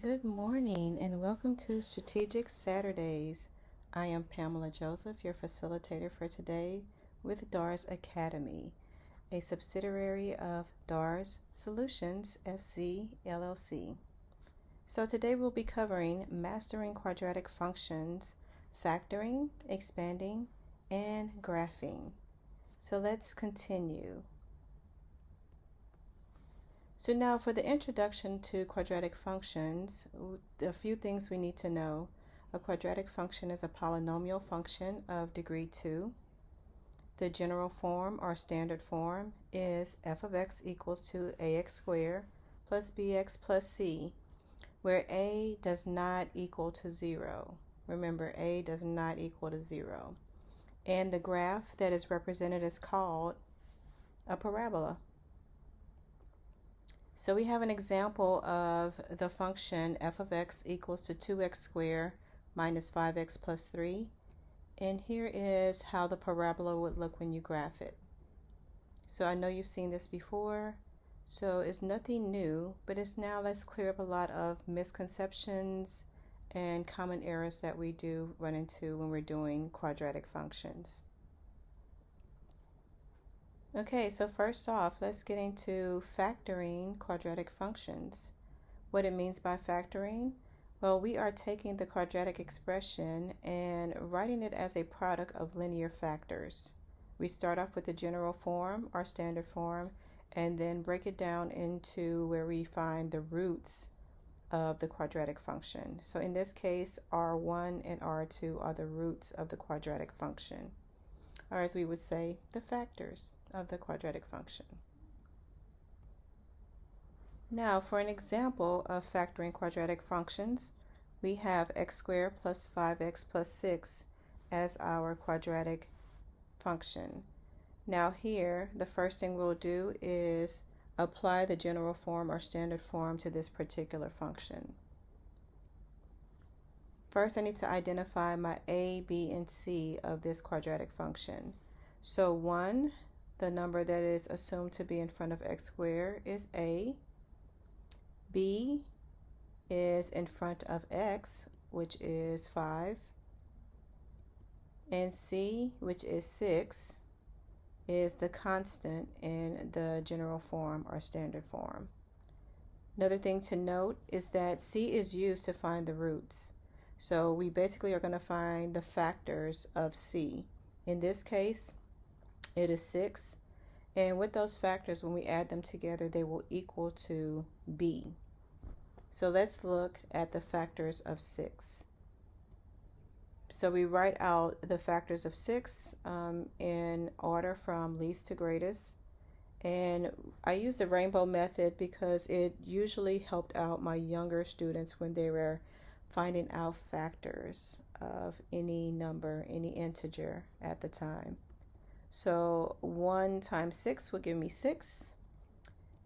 Good morning and welcome to Strategic Saturdays. I am Pamela Joseph, your facilitator for today with DARsAcademy, a subsidiary of DARS Solutions FC LLC. So today we'll be covering mastering quadratic functions, factoring, expanding, and graphing. So let's continue. So now for the introduction to quadratic functions, a few things we need to know. A quadratic function is a polynomial function of degree 2. The general form or standard form is f of x equals to ax squared plus bx plus c, where a does not equal to 0. Remember, a does not equal to 0. And the graph that is represented is called a parabola. So we have an example of the function f of x equals to 2x squared minus 5x plus 3. And here is how the parabola would look when you graph it. So I know you've seen this before, so it's nothing new, but it's now let's clear up a lot of misconceptions and common errors that we do run into when we're doing quadratic functions. Okay, so first off, let's get into factoring quadratic functions. What it means by factoring? Well, we are taking the quadratic expression and writing it as a product of linear factors. We start off with the general form or standard form and then break it down into where we find the roots of the quadratic function. So in this case, R1 and R2 are the roots of the quadratic function, or as we would say, the factors of the quadratic function. Now, for an example of factoring quadratic functions, we have x squared plus 5x plus 6 as our quadratic function. Now here, the first thing we'll do is apply the general form or standard form to this particular function. First, I need to identify my a, b, and c of this quadratic function. So 1, the number that is assumed to be in front of x squared, is a. B is in front of x, which is 5. And c, which is 6, is the constant in the general form or standard form. Another thing to note is that c is used to find the roots. So we basically are going to find the factors of c. In this case, it is 6. And with those factors, when we add them together, they will equal to b. So let's look at the factors of 6. So we write out the factors of 6 in order from least to greatest. And I use the rainbow method because it usually helped out my younger students when they were finding out factors of any number, any integer at the time. So 1 times 6 will give me 6,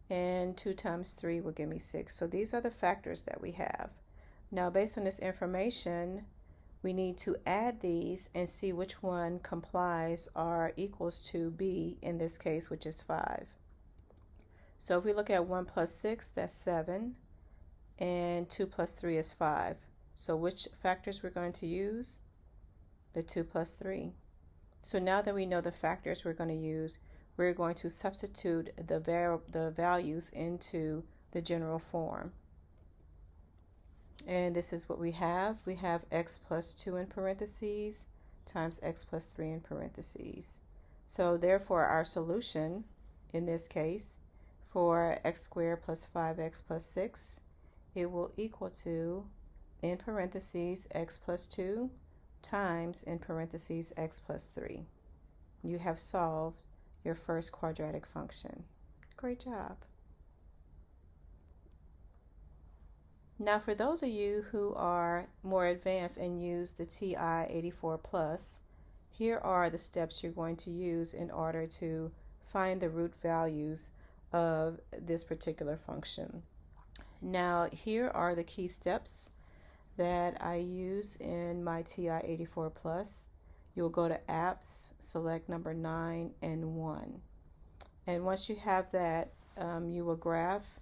and 2 times 3 will give me 6. So these are the factors that we have. Now, based on this information, we need to add these and see which one complies or equals to b in this case, which is 5. So if we look at 1 plus 6, that's 7, and 2 plus 3 is 5. So which factors we're going to use? The 2 plus 3. So now that we know the factors we're going to use, we're going to substitute the values into the general form. And this is what we have. We have x plus 2 in parentheses times x plus 3 in parentheses. So therefore our solution in this case for x squared plus 5x plus 6, it will equal to, in parentheses, x plus 2 times, in parentheses, x plus 3. You have solved your first quadratic function. Great job. Now, for those of you who are more advanced and use the TI-84 Plus, here are the steps you're going to use in order to find the root values of this particular function. Now, here are the key steps that I use in my TI-84 Plus. You'll go to Apps, select number 9 and 1. And once you have that, you will graph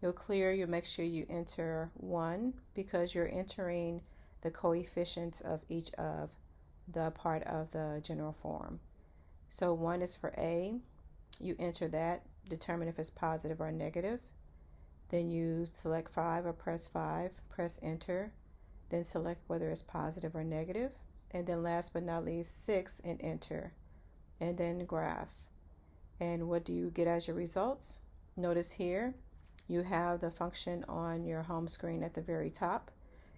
You'll clear, you make sure you enter 1 because you're entering the coefficients of each of the part of the general form. So 1 is for A, you enter that, determine if it's positive or negative. Then you select 5 or press 5, press enter, then select whether it's positive or negative. And then last but not least, 6 and enter, and then graph. And what do you get as your results? Notice here, you have the function on your home screen at the very top,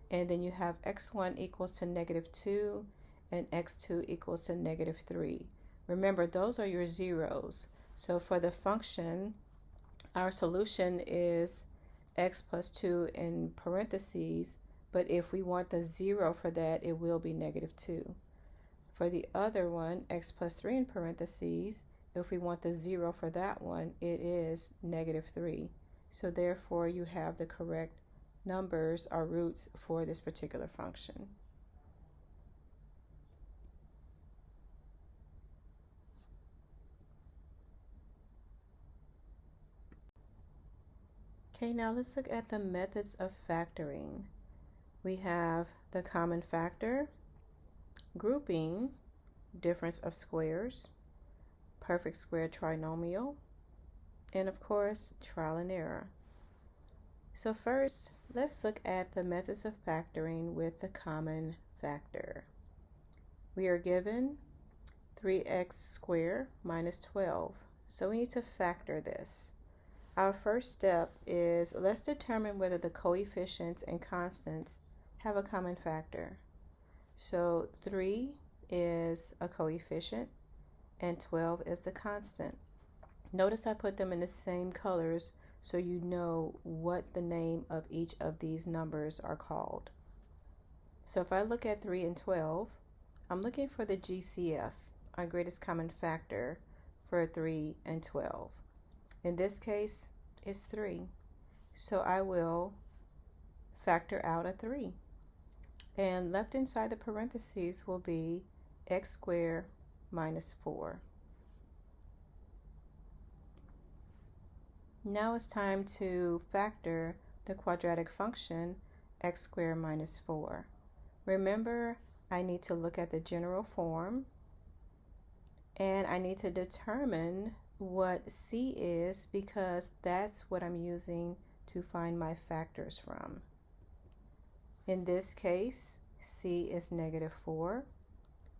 and then you have x1 equals to -2 and x2 equals to -3. Remember, those are your zeros. So for the function, our solution is x plus 2 in parentheses, but if we want the 0 for that, it will be -2. For the other one, x plus 3 in parentheses, if we want the 0 for that one, it is -3. So therefore, you have the correct numbers or roots for this particular function. Okay, now let's look at the methods of factoring. We have the common factor, grouping, difference of squares, perfect square trinomial, and of course, trial and error. So first, let's look at the methods of factoring with the common factor. We are given 3x squared minus 12. So we need to factor this. Our first step is let's determine whether the coefficients and constants have a common factor. So 3 is a coefficient and 12 is the constant. Notice I put them in the same colors so you know what the name of each of these numbers are called. So if I look at 3 and 12, I'm looking for the GCF, our greatest common factor, for 3 and 12. In this case, it's 3. So I will factor out a 3. And left inside the parentheses will be x squared minus 4. Now it's time to factor the quadratic function x squared minus 4. Remember, I need to look at the general form, and I need to determine what c is because that's what I'm using to find my factors from. In this case, c is -4.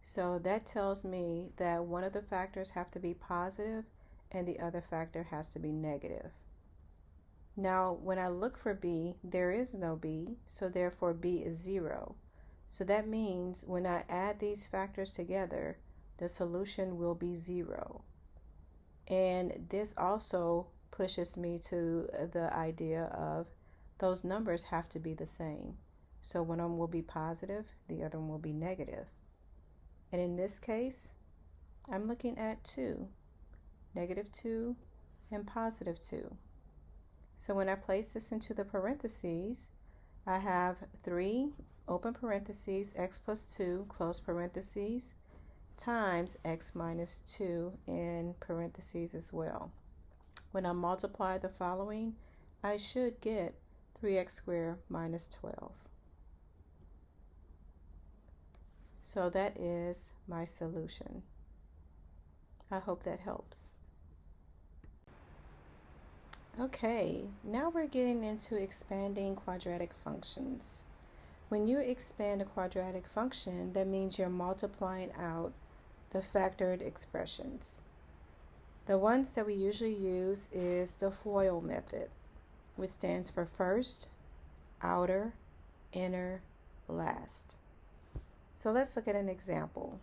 So that tells me that one of the factors have to be positive and the other factor has to be negative. Now, when I look for b, there is no b, so therefore b is 0. So that means when I add these factors together, the solution will be 0. And this also pushes me to the idea of those numbers have to be the same. So one of them will be positive, the other one will be negative. And in this case, I'm looking at 2, -2 and +2. So when I place this into the parentheses, I have 3, open parentheses, x plus 2, close parentheses, times x minus 2 in parentheses as well. When I multiply the following, I should get 3x squared minus 12. So that is my solution. I hope that helps. Okay, now we're getting into expanding quadratic functions. When you expand a quadratic function, that means you're multiplying out the factored expressions. The ones that we usually use is the FOIL method, which stands for first, outer, inner, last. So let's look at an example.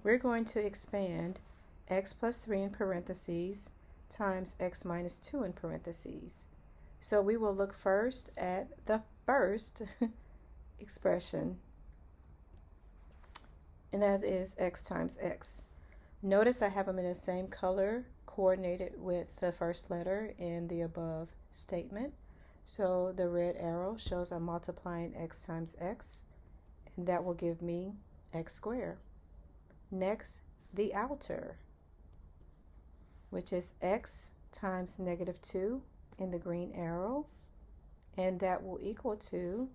We're going to expand x plus 3 in parentheses times x minus 2 in parentheses. So we will look first at the first expression, and that is x times x. Notice I have them in the same color coordinated with the first letter in the above statement. So the red arrow shows I'm multiplying x times x, and that will give me x squared. Next, the outer, which is x times -2 in the green arrow, and that will equal to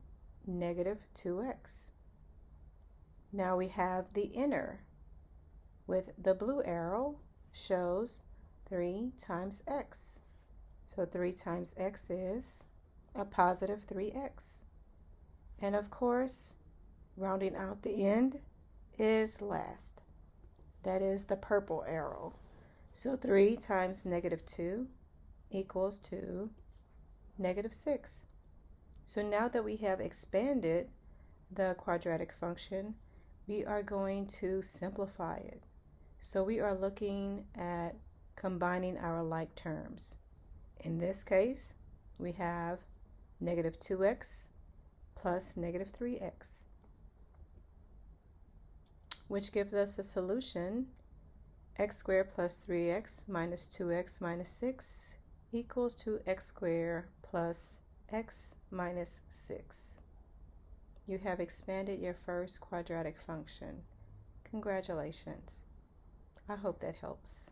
negative 2x. Now we have the inner with the blue arrow shows 3 times x. So 3 times x is a positive 3x. And of course, rounding out the end is last. That is the purple arrow. So 3 times negative 2 equals to negative 6. So now that we have expanded the quadratic function, we are going to simplify it. So we are looking at combining our like terms. In this case, we have negative 2x plus negative 3x, which gives us a solution. X squared plus 3x minus 2x minus 6 equals to x squared plus x minus 6. You have expanded your first quadratic function. Congratulations. I hope that helps.